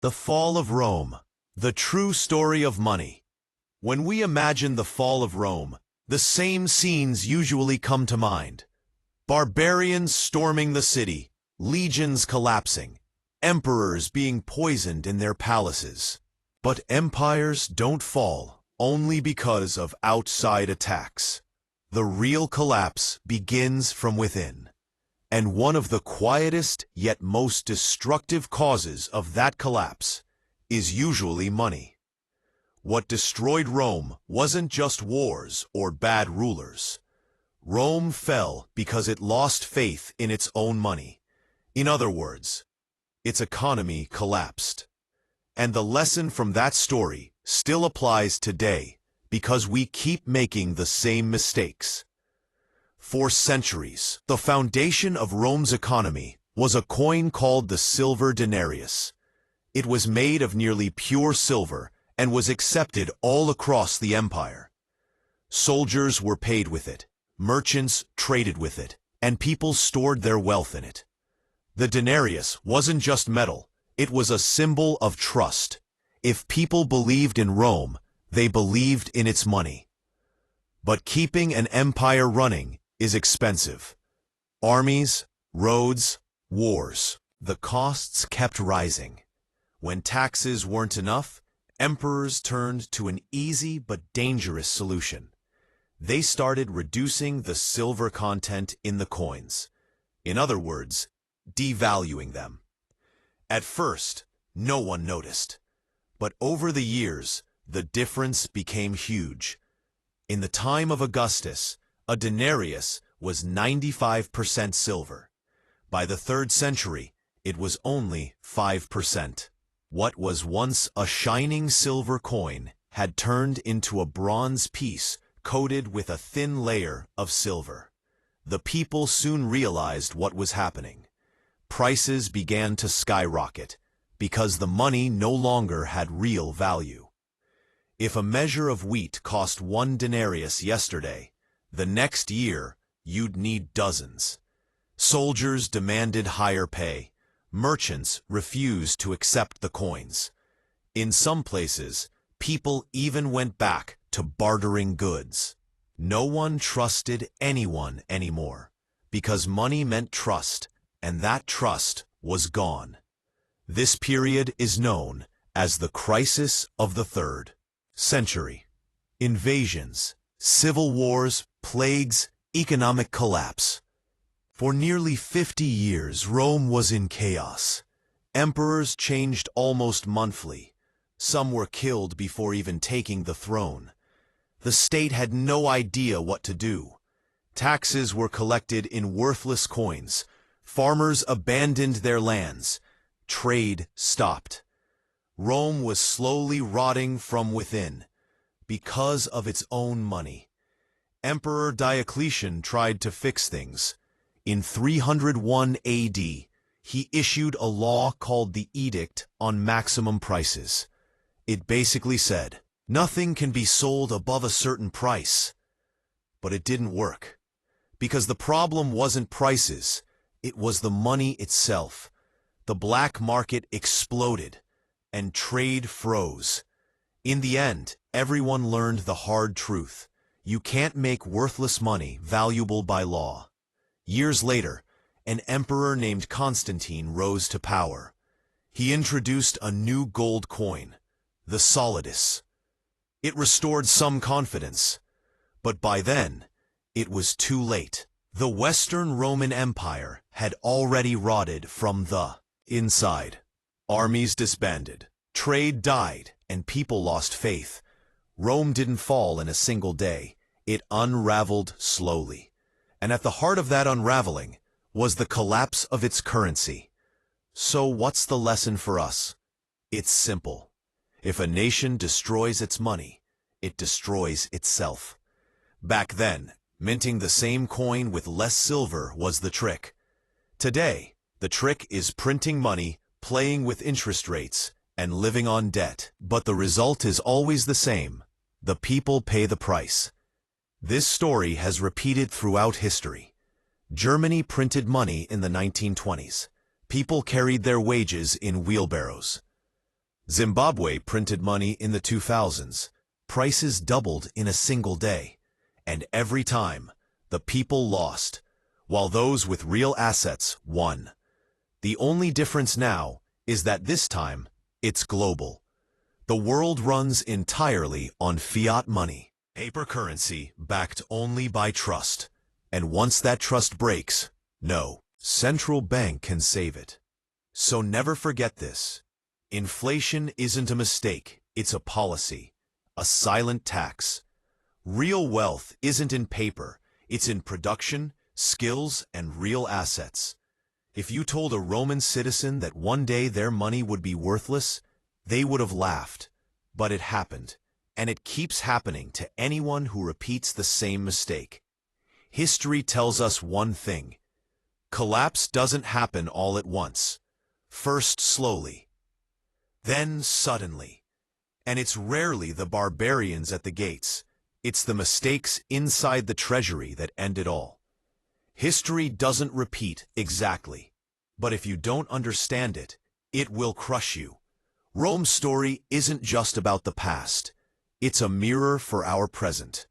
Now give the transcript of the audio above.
The fall of Rome, the true story of money. When we imagine the fall of Rome, the same scenes usually come to mind. Barbarians storming the city, legions collapsing, emperors being poisoned in their palaces. But empires don't fall only because of outside attacks. The real collapse begins from within. And one of the quietest yet most destructive causes of that collapse is usually money. What destroyed Rome wasn't just wars or bad rulers. Rome fell because it lost faith in its own money. In other words, its economy collapsed. And the lesson from that story still applies today because we keep making the same mistakes. For centuries, the foundation of Rome's economy was a coin called the silver denarius. It was made of nearly pure silver and was accepted all across the empire. Soldiers were paid with it, merchants traded with it, and people stored their wealth in it. The denarius wasn't just metal, it was a symbol of trust. If people believed in Rome, they believed in its money. But keeping an empire running is expensive. Armies, roads, wars. The costs kept rising. When taxes weren't enough, emperors turned to an easy but dangerous solution. They started reducing the silver content in the coins. In other words, devaluing them. At first, no one noticed. But over the years, the difference became huge. In the time of Augustus, a denarius was 95% silver. By the 3rd century, it was only 5%. What was once a shining silver coin had turned into a bronze piece coated with a thin layer of silver. The people soon realized what was happening. Prices began to skyrocket because the money no longer had real value. If a measure of wheat cost 1 denarius yesterday, the next year you'd need dozens. Soldiers demanded higher pay. Merchants refused to accept the coins. In some places, people even went back to bartering goods. No one trusted anyone anymore, because money meant trust, and that trust was gone. This period is known as the crisis of the 3rd century. Invasions, civil wars, plagues, economic collapse. For nearly 50 years, Rome was in chaos. Emperors changed almost monthly. Some were killed before even taking the throne. The state had no idea what to do. Taxes were collected in worthless coins. Farmers abandoned their lands. Trade stopped. Rome was slowly rotting from within because of its own money. Emperor Diocletian tried to fix things. In 301 AD, he issued a law called the Edict on Maximum Prices. It basically said, nothing can be sold above a certain price. But it didn't work. Because the problem wasn't prices, it was the money itself. The black market exploded, and trade froze. In the end, everyone learned the hard truth. You can't make worthless money valuable by law. Years later, an emperor named Constantine rose to power. He introduced a new gold coin, the solidus. It restored some confidence, but by then, it was too late. The Western Roman Empire had already rotted from the inside. Armies disbanded, trade died, and people lost faith. Rome didn't fall in a single day. It unraveled slowly. And at the heart of that unraveling was the collapse of its currency. So what's the lesson for us? It's simple. If a nation destroys its money, it destroys itself. Back then, minting the same coin with less silver was the trick. Today, the trick is printing money, playing with interest rates, and living on debt. But the result is always the same. The people pay the price. This story has repeated throughout history. Germany printed money in the 1920s. People carried their wages in wheelbarrows. Zimbabwe printed money in the 2000s. Prices doubled in a single day. And every time, the people lost, while those with real assets won. The only difference now is that this time, it's global. The world runs entirely on fiat money, paper currency backed only by trust. And once that trust breaks, no central bank can save it. So never forget this. Inflation isn't a mistake, it's a policy, a silent tax. Real wealth isn't in paper, it's in production, skills, and real assets. If you told a Roman citizen that one day their money would be worthless, they would have laughed. But it happened, and it keeps happening to anyone who repeats the same mistake. History tells us one thing. Collapse doesn't happen all at once. First slowly, then suddenly. And it's rarely the barbarians at the gates. It's the mistakes inside the treasury that end it all. History doesn't repeat exactly, but if you don't understand it, it will crush you. Rome's story isn't just about the past. It's a mirror for our present.